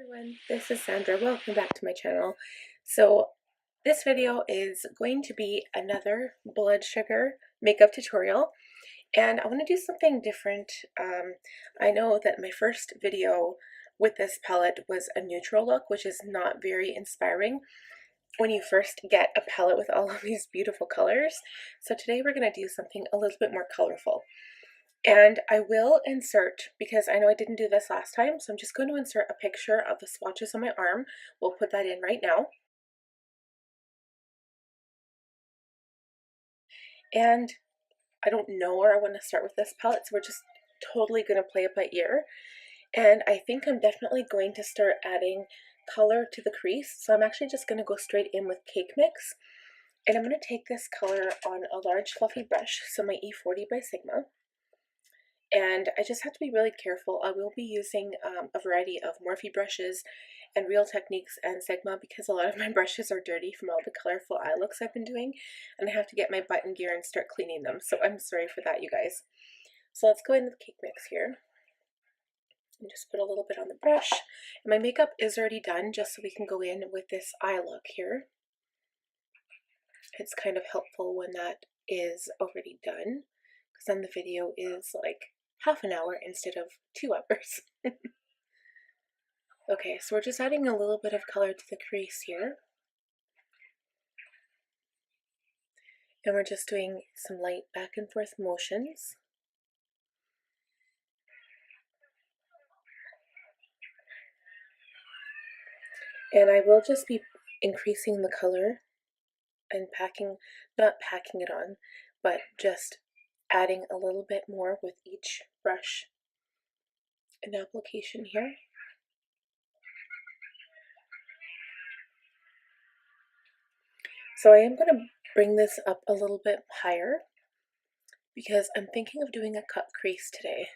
Everyone, this is Sandra. Welcome back to my channel. So this video is going to be another blood sugar makeup tutorial, and I want to do something different. I know that my first video with this palette was a neutral look, which is not very inspiring when you first get a palette with all of these beautiful colors. So today we're going to do something a little bit more colorful. And I will insert, because I know I didn't do this last time, so I'm just going to insert a picture of the swatches on my arm. We'll put that in right now. And I don't know where I want to start with this palette, so we're just totally going to play it by ear. And I think I'm definitely going to start adding color to the crease, so I'm actually just going to go straight in with Cake Mix. And I'm going to take this color on a large fluffy brush, so my E40 by Sigma. And I just have to be really careful. I will be using a variety of Morphe brushes and Real Techniques and Sigma because a lot of my brushes are dirty from all the colorful eye looks I've been doing, and I have to get my butt in gear and start cleaning them. So I'm sorry for that, you guys. So let's go in with Cake Mix here. And just put a little bit on the brush. And my makeup is already done, just so we can go in with this eye look here. It's kind of helpful when that is already done, because then the video is like half an hour instead of 2 hours. Okay, so we're just adding a little bit of color to the crease here. And we're just doing some light back and forth motions. And I will just be increasing the color and not packing it on, but just adding a little bit more with each brush and application here. So I am going to bring this up a little bit higher because I'm thinking of doing a cut crease today.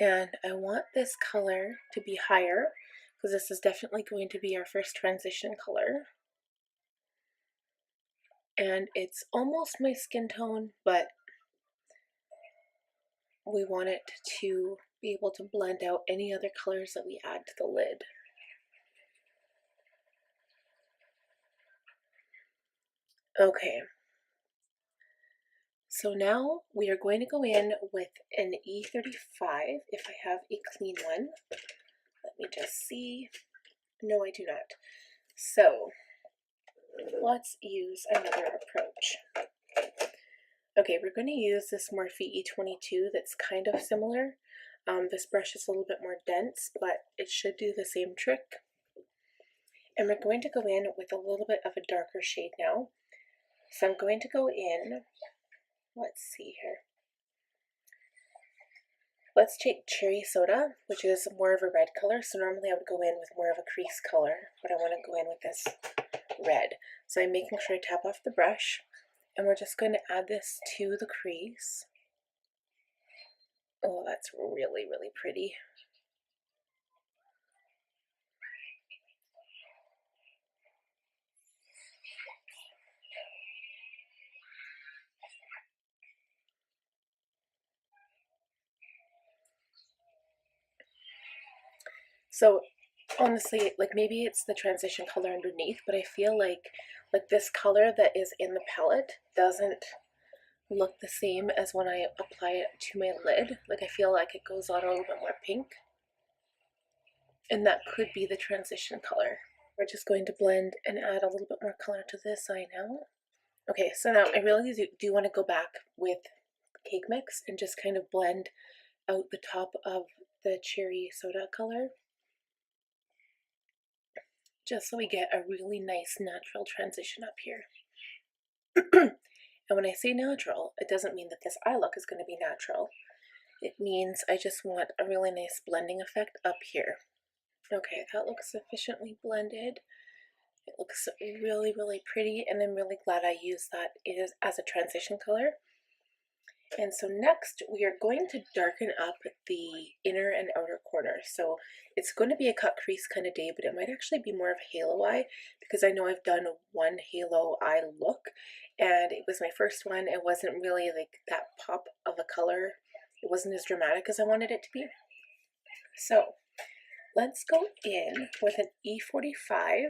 And I want this color to be higher because this is definitely going to be our first transition color. And it's almost my skin tone, but we want it to be able to blend out any other colors that we add to the lid. Okay, so now we are going to go in with an E35 if I have a clean one. Let me just see. No, I do not. So let's use another approach. Okay, we're going to use this Morphe E22 that's kind of similar. This brush is a little bit more dense, but it should do the same trick. And we're going to go in with a little bit of a darker shade now. So I'm going to go in, let's see here. Let's take Cherry Soda, which is more of a red color. So normally I would go in with more of a crease color, but I want to go in with this red. So I'm making sure I tap off the brush, and we're just going to add this to the crease. Oh, that's really, really pretty. So honestly, like maybe it's the transition color underneath, but I feel like this color that is in the palette doesn't look the same as when I apply it to my lid. Like I feel like it goes on a little bit more pink. And that could be the transition color. We're just going to blend and add a little bit more color to this eye now. Okay, so now I really do want to go back with Cake Mix and just kind of blend out the top of the Cherry Soda color, just so we get a really nice natural transition up here. And when I say natural, it doesn't mean that this eye look is going to be natural. It means I just want a really nice blending effect up here. Okay, that looks sufficiently blended. It looks really, really pretty, and I'm really glad I used that as a transition color. And so next we are going to darken up the inner and outer corner. So it's going to be a cut crease kind of day, but it might actually be more of a halo eye because I know I've done one halo eye look and it was my first one. It wasn't really like that pop of a color. It wasn't as dramatic as I wanted it to be. So let's go in with an E45.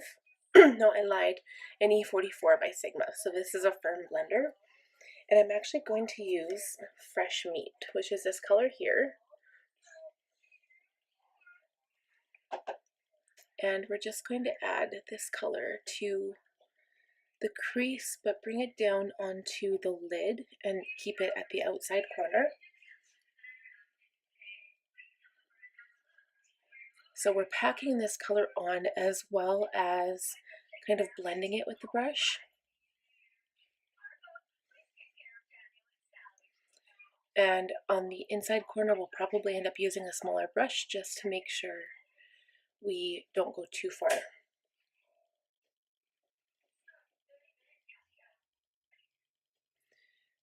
No, I lied. An E44 by Sigma. So this is a firm blender. And I'm actually going to use Fresh Meat, which is this color here. And we're just going to add this color to the crease, but bring it down onto the lid and keep it at the outside corner. So we're packing this color on as well as kind of blending it with the brush. And on the inside corner, we'll probably end up using a smaller brush just to make sure we don't go too far.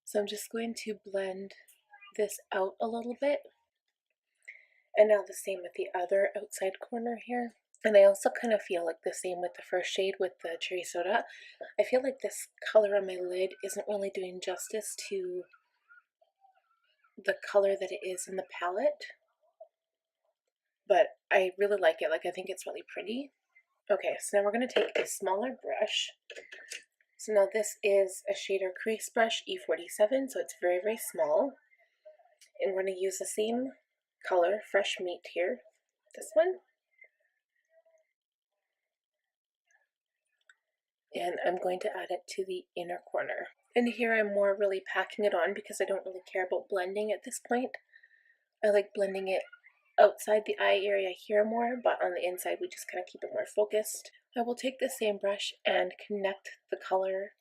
So I'm just going to blend this out a little bit. And now the same with the other outside corner here. And I also kind of feel like the same with the first shade with the cherry soda. I feel like this color on my lid isn't really doing justice to the color that it is in the palette. But I really like it. Like, I think it's really pretty. Okay, so now we're going to take a smaller brush. So now this is a shader crease brush, E47, so it's very, very small. And we're going to use the same color, Fresh Meat here, this one. And I'm going to add it to the inner corner. And here I'm more really packing it on because I don't really care about blending at this point. I like blending it outside the eye area here more, but on the inside we just kind of keep it more focused. I will take the same brush and connect the color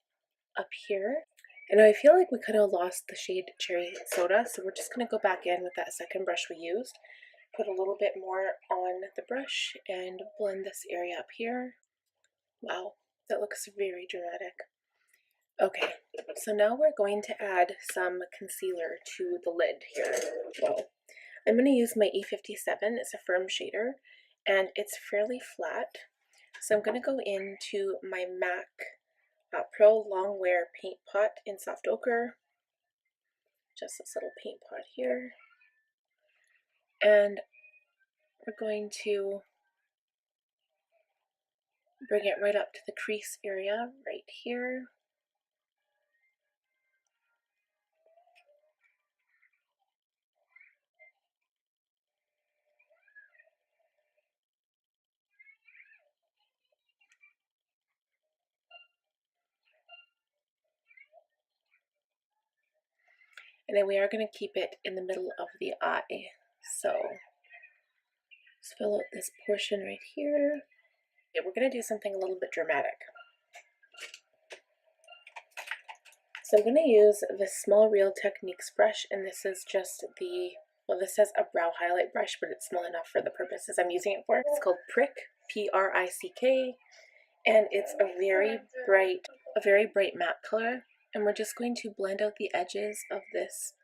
up here. And I feel like we kind of lost the shade Cherry Soda, so we're just going to go back in with that second brush we used, put a little bit more on the brush, and blend this area up here. Wow, that looks very dramatic. Okay, so now we're going to add some concealer to the lid here. Well, I'm going to use my E57, it's a firm shader, and it's fairly flat. So I'm going to go into my MAC Pro Longwear paint pot in soft ochre. Just this little paint pot here. And we're going to bring it right up to the crease area right here. And then we are going to keep it in the middle of the eye. So let's fill out this portion right here. Okay, we're going to do something a little bit dramatic. So I'm going to use this small Real Techniques brush, and this is just the, well, this says a brow highlight brush, but it's small enough for the purposes I'm using it for. It's called Prick, P-R-I-C-K, and it's a very bright matte color. And we're just going to blend out the edges of this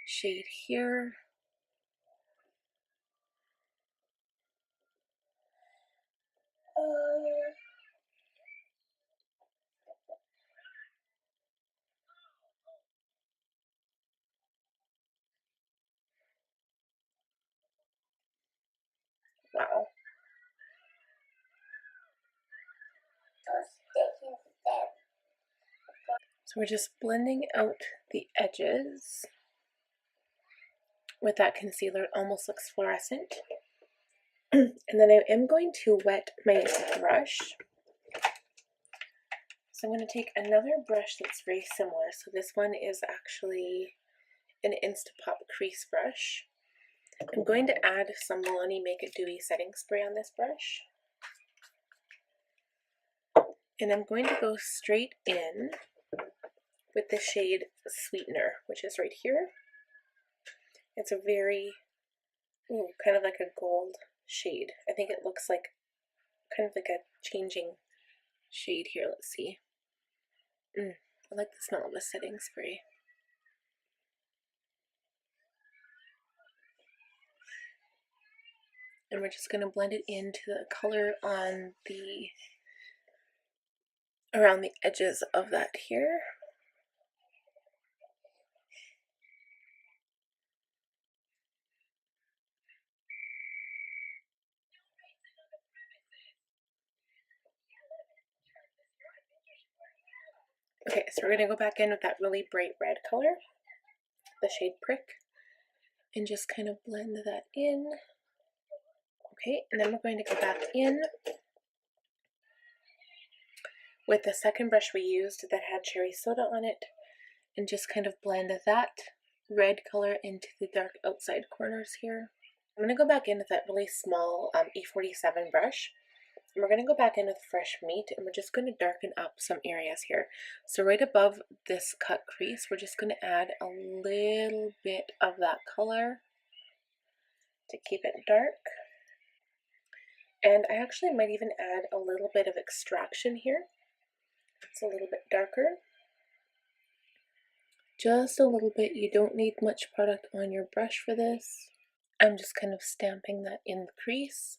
shade here. Wow. So we're just blending out the edges with that concealer. It almost looks fluorescent. And then I am going to wet my brush. So I'm going to take another brush that's very similar. So this one is actually an Instapop crease brush. I'm going to add some Milani Make It Dewy setting spray on this brush. And I'm going to go straight in with the shade Sweetener, which is right here. It's a very, kind of like a gold shade. I think it looks like kind of like a changing shade here. Let's see. I like the smell of the setting spray. And we're just going to blend it into the color on the, around the edges of that here. Okay, so we're going to go back in with that really bright red color, the shade Prick, and just kind of blend that in. Okay, and then we're going to go back in with the second brush we used that had cherry soda on it, and just kind of blend that red color into the dark outside corners here. I'm going to go back in with that really small E47 brush. And we're going to go back in with fresh meat, and we're just going to darken up some areas here. So right above this cut crease, we're just going to add a little bit of that color to keep it dark. And I actually might even add a little bit of extraction here. It's a little bit darker. Just a little bit. You don't need much product on your brush for this. I'm just kind of stamping that in the crease.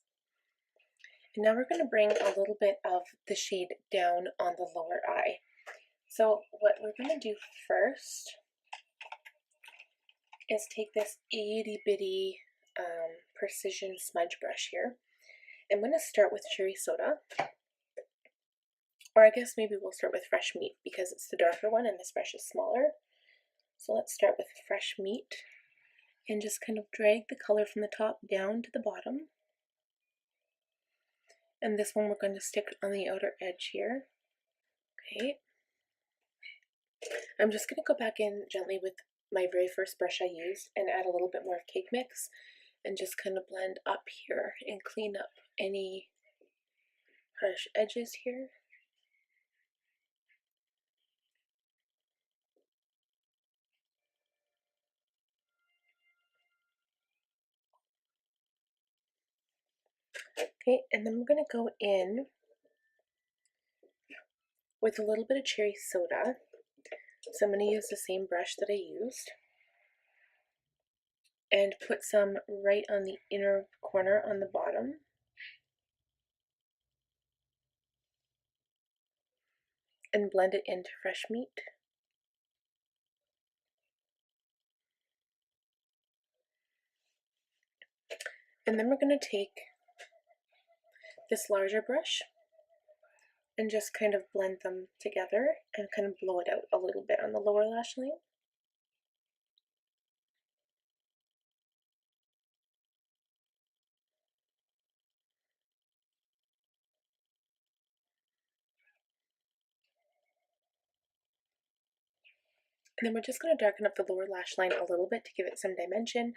And now we're going to bring a little bit of the shade down on the lower eye. So what we're going to do first is take this itty bitty precision smudge brush here. I'm going to start with cherry soda, or I guess maybe we'll start with fresh meat because it's the darker one and this brush is smaller. So let's start with fresh meat and just kind of drag the color from the top down to the bottom. And this one we're going to stick on the outer edge here. Okay. I'm just going to go back in gently with my very first brush I used and add a little bit more of cake mix and just kind of blend up here and clean up any harsh edges here. Okay, and then we're going to go in with a little bit of cherry soda. So I'm going to use the same brush that I used and put some right on the inner corner on the bottom. And blend it into fresh meat. And then we're going to take this larger brush and just kind of blend them together and kind of blow it out a little bit on the lower lash line. And then we're just going to darken up the lower lash line a little bit to give it some dimension.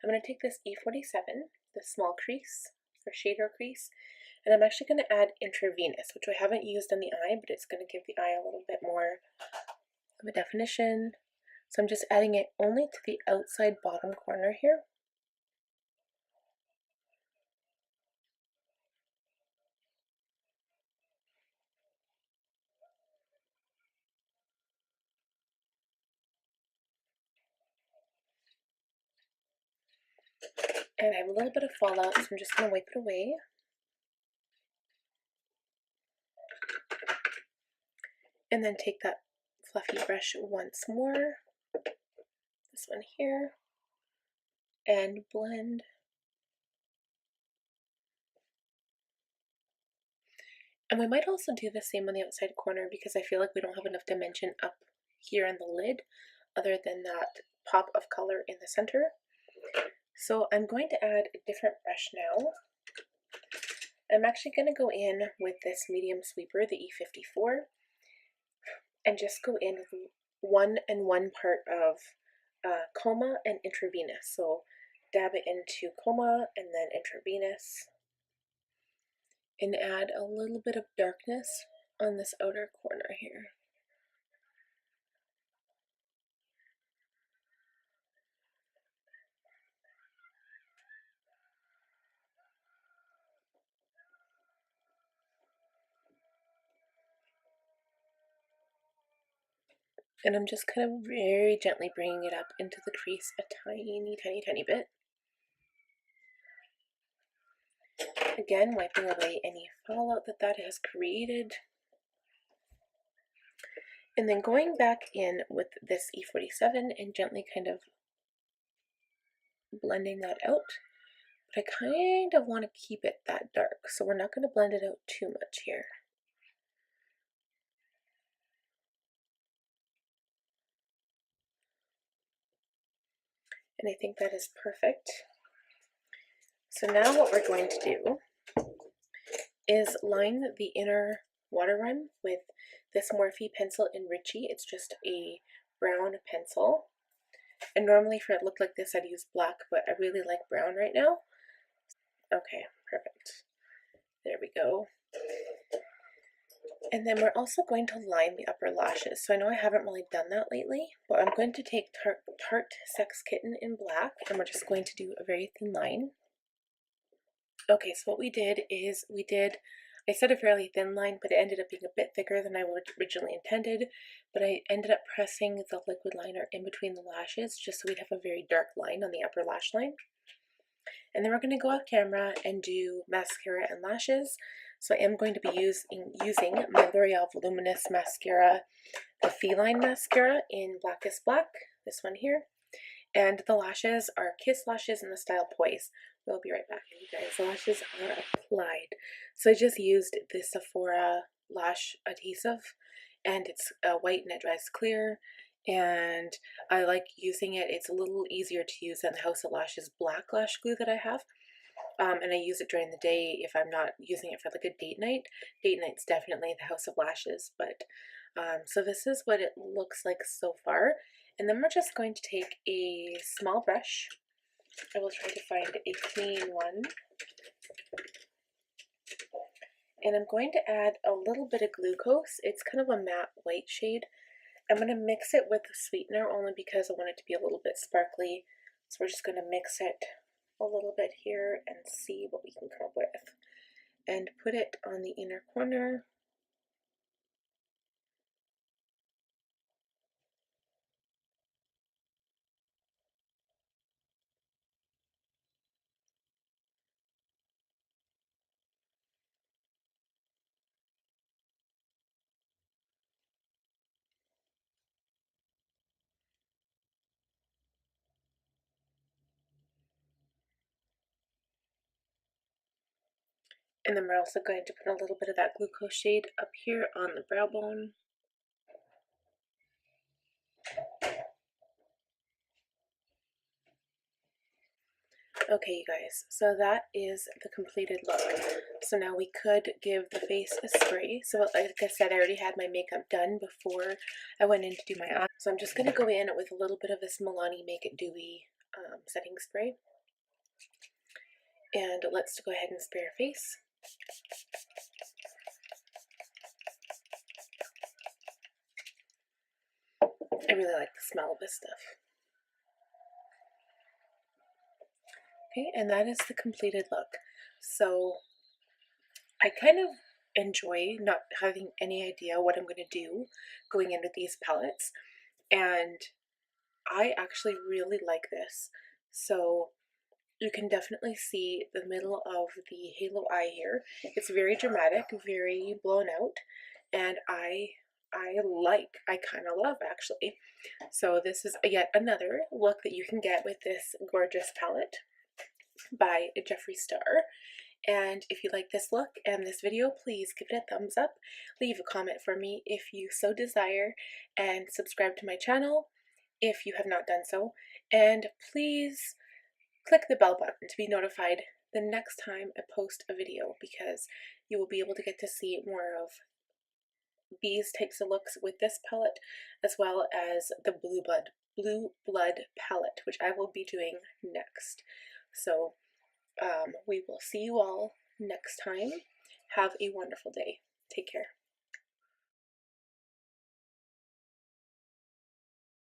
I'm going to take this E47, the small crease, or shader crease, and I'm actually going to add Intravenous, which I haven't used on the eye, but it's going to give the eye a little bit more of a definition. So I'm just adding it only to the outside bottom corner here. And I have a little bit of fallout, so I'm just going to wipe it away. And then take that fluffy brush once more, this one here, and blend. And we might also do the same on the outside corner because I feel like we don't have enough dimension up here in the lid other than that pop of color in the center. So I'm going to add a different brush now. I'm actually going to go in with this medium sweeper, the E54, and just go in with 1 part of Coma and Intravenous. So dab it into Coma and then Intravenous, and add a little bit of darkness on this outer corner here. And I'm just kind of very gently bringing it up into the crease a tiny bit. Again, wiping away any fallout that has created. And then going back in with this E47 and gently kind of blending that out. But I kind of want to keep it that dark, so we're not going to blend it out too much here. and I think that is perfect. So now what we're going to do is line the inner waterline with this Morphe pencil in Richie. It's just a brown pencil. And normally for it look like this, I'd use black, but I really like brown right now. Okay, perfect. There we go. And then we're also going to line the upper lashes. So I know I haven't really done that lately, but I'm going to take Tarte Sex Kitten in black, and we're just going to do a very thin line. Okay, so what we did is I said a fairly thin line, but it ended up being a bit thicker than I originally intended, but I ended up pressing the liquid liner in between the lashes just so we'd have a very dark line on the upper lash line. And then we're going to go off camera and do mascara and lashes. So I am going to be using my L'Oreal Voluminous Mascara, the Feline Mascara in Blackest Black, this one here. And the lashes are Kiss Lashes in the style Poise. We'll be right back. You guys, the lashes are applied. So I just used the Sephora lash adhesive, and it's white and it dries clear. And I like using it. It's a little easier to use than the House of Lashes black lash glue that I have. And I use it during the day if I'm not using it for like a date night. Date night's definitely the House of Lashes, but so this is what it looks like so far. And then we're just going to take a small brush. I will try to find a clean one. And I'm going to add a little bit of glucose. It's kind of a matte white shade. I'm going to mix it with the sweetener only because I want it to be a little bit sparkly. So we're just going to mix it a little bit here and see what we can come up with. And put it on the inner corner. And then we're also going to put a little bit of that glucose shade up here on the brow bone. Okay, you guys, so that is the completed look. So now we could give the face a spray. So like I said, I already had my makeup done before I went in to do my eyes. So I'm just going to go in with a little bit of this Milani Make It Dewy setting spray. And let's go ahead and spray our face. I really like the smell of this stuff. Okay, and that is the completed look. So I kind of enjoy not having any idea what I'm going to do going into these palettes, and I actually really like this. So you can definitely see the middle of the halo eye here. It's very dramatic, very blown out, and I kind of love actually. So this is yet another look that you can get with this gorgeous palette by Jeffree Star. And if you like this look and this video, please give it a thumbs up, leave a comment for me if you so desire, and subscribe to my channel if you have not done so. And please click the bell button to be notified the next time I post a video, because you will be able to get to see more of these types of looks with this palette, as well as the Blue Blood palette, which I will be doing next. So we will see you all next time. Have a wonderful day. Take care.